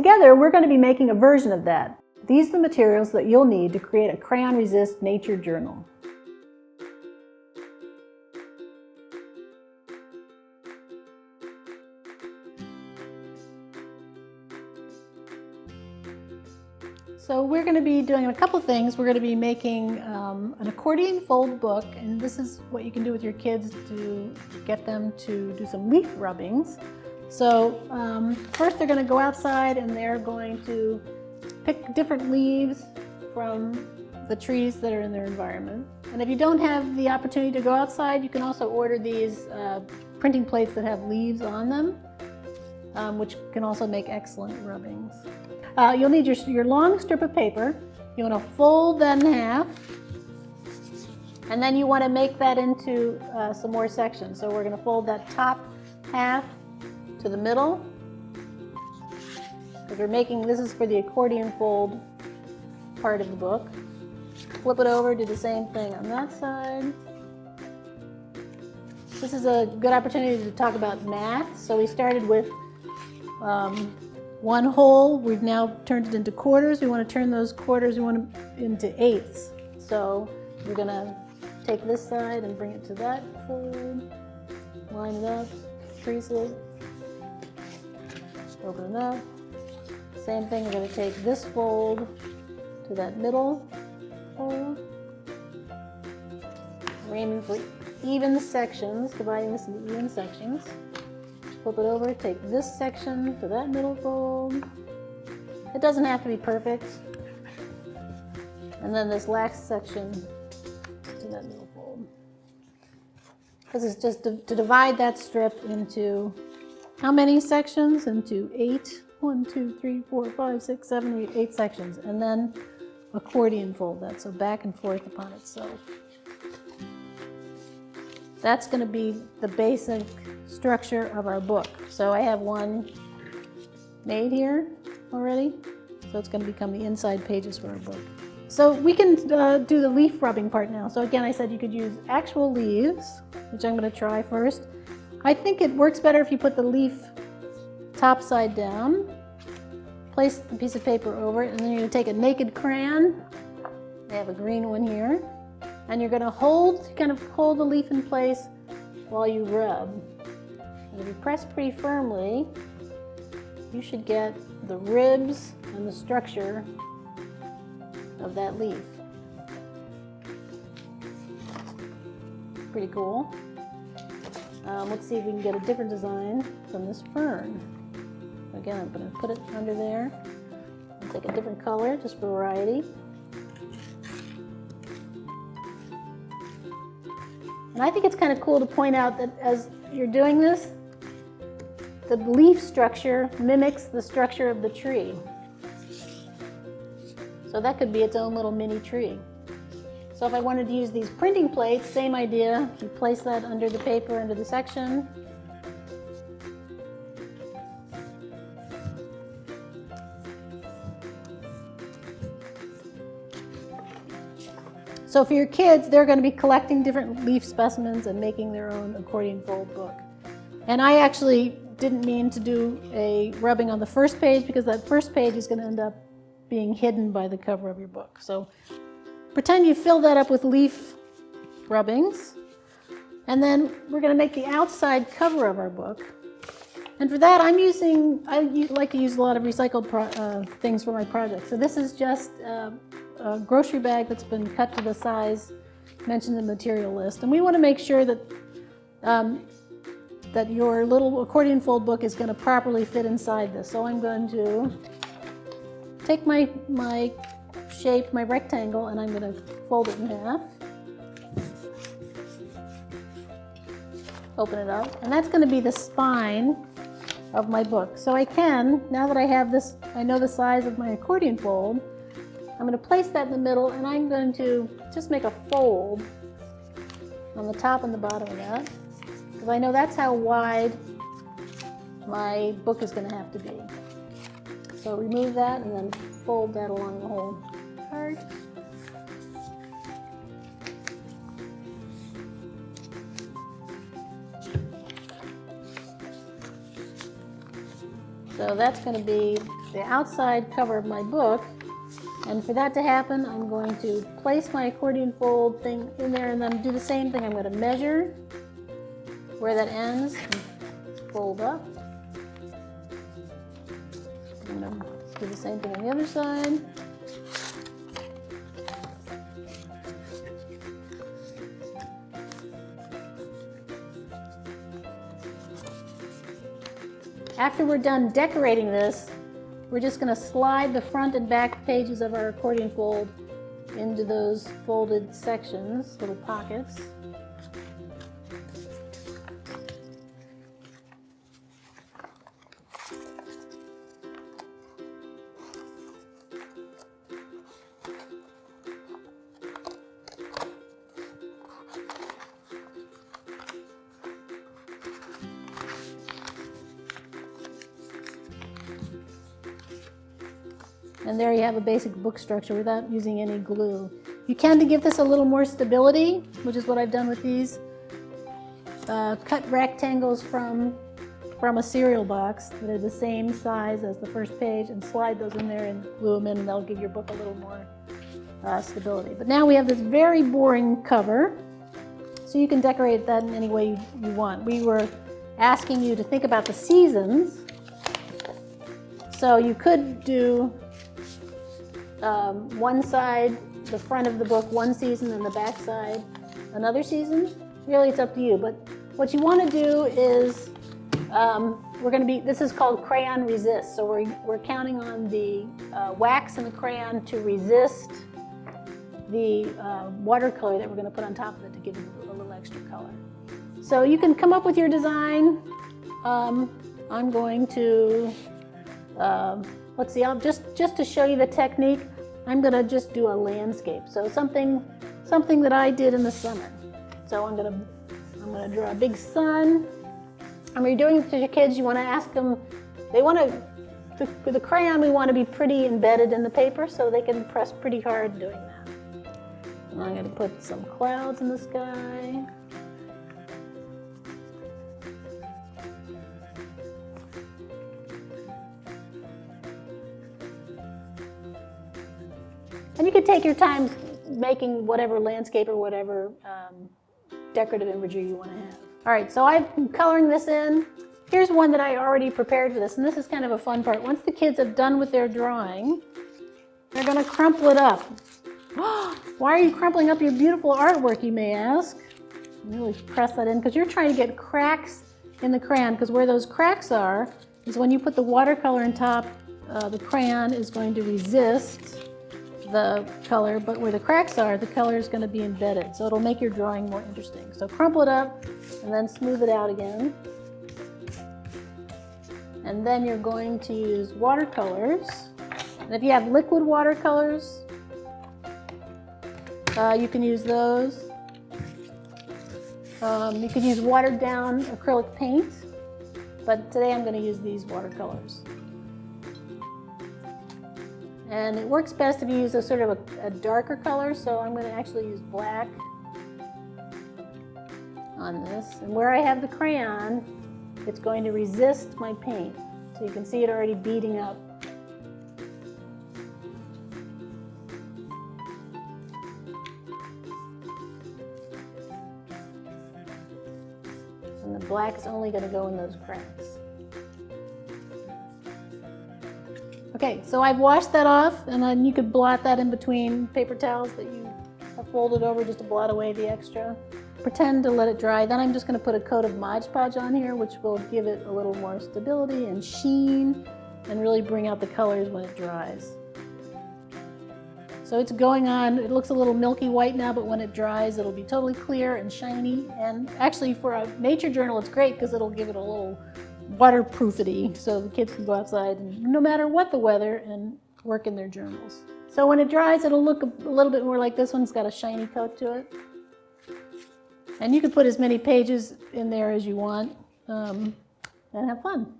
together we're going to be making a version of that. These are the materials that you'll need to create a crayon-resist nature journal. So we're going to be doing a couple things. We're going to be making an accordion fold book, and this is what you can do with your kids to get them to do some leaf rubbings. So first they're going to go outside and they're going to pick different leaves from the trees that are in their environment. And if you don't have the opportunity to go outside, you can also order these printing plates that have leaves on them, which can also make excellent rubbings. You'll need your long strip of paper. You want to fold that in half, and then you want to make that into some more sections. So we're going to fold that top half to the middle, because this is for the accordion fold part of the book. Flip it over, do the same thing on that side. This is a good opportunity to talk about math. So we started with one whole. We've now turned it into quarters. We want to turn those quarters into eighths. So we're going to take this side and bring it to that fold, line it up, crease it, open it up. Same thing, we're going to take this fold to that middle fold. We're aiming for even sections, dividing this into even sections. Flip it over, take this section to that middle fold. It doesn't have to be perfect. And then this last section to that middle fold. This is just to divide that strip into how many sections? Into 8. 1, 2, 3, 4, 5, 6, 7, 8 sections. And then accordion fold that, so back and forth upon itself. That's going to be the basic structure of our book. So I have one made here already, so it's going to become the inside pages for our book. So we can do the leaf rubbing part now. So again, I said you could use actual leaves, which I'm going to try first. I think it works better if you put the leaf top side down, place the piece of paper over it, and then you're going to take a naked crayon. I have a green one here. And you're going to kind of hold the leaf in place while you rub. And if you press pretty firmly, you should get the ribs and the structure of that leaf. Pretty cool. Let's see if we can get a different design from this fern. Again, I'm going to put it under there and take a different color just for variety. And I think it's kind of cool to point out that as you're doing this, the leaf structure mimics the structure of the tree. So that could be its own little mini tree. So if I wanted to use these printing plates, same idea. You place that under the paper, under the section. So for your kids, they're going to be collecting different leaf specimens and making their own accordion fold book. And I actually didn't mean to do a rubbing on the first page because that first page is going to end up being hidden by the cover of your book. So pretend you fill that up with leaf rubbings. And then we're going to make the outside cover of our book. And for that, I like to use a lot of recycled things for my project. So this is just a grocery bag that's been cut to the size mentioned in the material list. And we want to make sure that that your little accordion fold book is going to properly fit inside this. So I'm going to take my shape, my rectangle, and I'm going to fold it in half. Open it up, and that's going to be the spine of my book. So I can, now that I have this, I know the size of my accordion fold, I'm going to place that in the middle, and I'm going to just make a fold on the top and the bottom of that, because I know that's how wide my book is going to have to be. So remove that and then fold that along the whole part. So that's going to be the outside cover of my book. And for that to happen, I'm going to place my accordion fold thing in there and then do the same thing. I'm going to measure where that ends and fold up. I'm going to do the same thing on the other side. After we're done decorating this, we're just going to slide the front and back pages of our accordion fold into those folded sections, little pockets. And there you have a basic book structure without using any glue. You can, to give this a little more stability, which is what I've done with these, cut rectangles from a cereal box that are the same size as the first page and slide those in there and glue them in, and that'll give your book a little more stability. But now we have this very boring cover, so you can decorate that in any way you want. We were asking you to think about the seasons, so you could do one side, the front of the book, one season, and the back side, another season. Really, it's up to you. But what you want to do is, this is called crayon-resist. So we're counting on the wax and the crayon to resist the watercolor that we're going to put on top of it to give it a little extra color. So you can come up with your design. I'm going to, let's see, just to show you the technique, I'm going to just do a landscape. So something that I did in the summer. So I'm going to draw a big sun. And when you're doing it to your kids, you want to ask them, with the crayon, we want to be pretty embedded in the paper so they can press pretty hard doing that. And I'm going to put some clouds in the sky. And you can take your time making whatever landscape or whatever decorative imagery you want to have. All right, so I'm coloring this in. Here's one that I already prepared for this, and this is kind of a fun part. Once the kids have done with their drawing, they're going to crumple it up. Why are you crumpling up your beautiful artwork, you may ask? Really press that in, because you're trying to get cracks in the crayon, because where those cracks are is when you put the watercolor on top, the crayon is going to resist the color, but where the cracks are, the color is going to be embedded, so it'll make your drawing more interesting. So crumple it up and then smooth it out again. And then you're going to use watercolors. And if you have liquid watercolors, you can use those. You could use watered down acrylic paint, but today I'm going to use these watercolors. And it works best if you use a darker color, so I'm going to actually use black on this. And where I have the crayon, it's going to resist my paint. So you can see it already beading up. And the black is only going to go in those cracks. Okay, so I've washed that off, and then you could blot that in between paper towels that you have folded over just to blot away the extra. Pretend to let it dry. Then I'm just going to put a coat of Mod Podge on here, which will give it a little more stability and sheen and really bring out the colors when it dries. So it's going on. It looks a little milky white now, but when it dries, it'll be totally clear and shiny. And actually, for a nature journal, it's great because it'll give it a little waterproofity, so the kids can go outside and no matter what the weather and work in their journals. So when it dries, it'll look a little bit more like this one. It's got a shiny coat to it. And you can put as many pages in there as you want and have fun.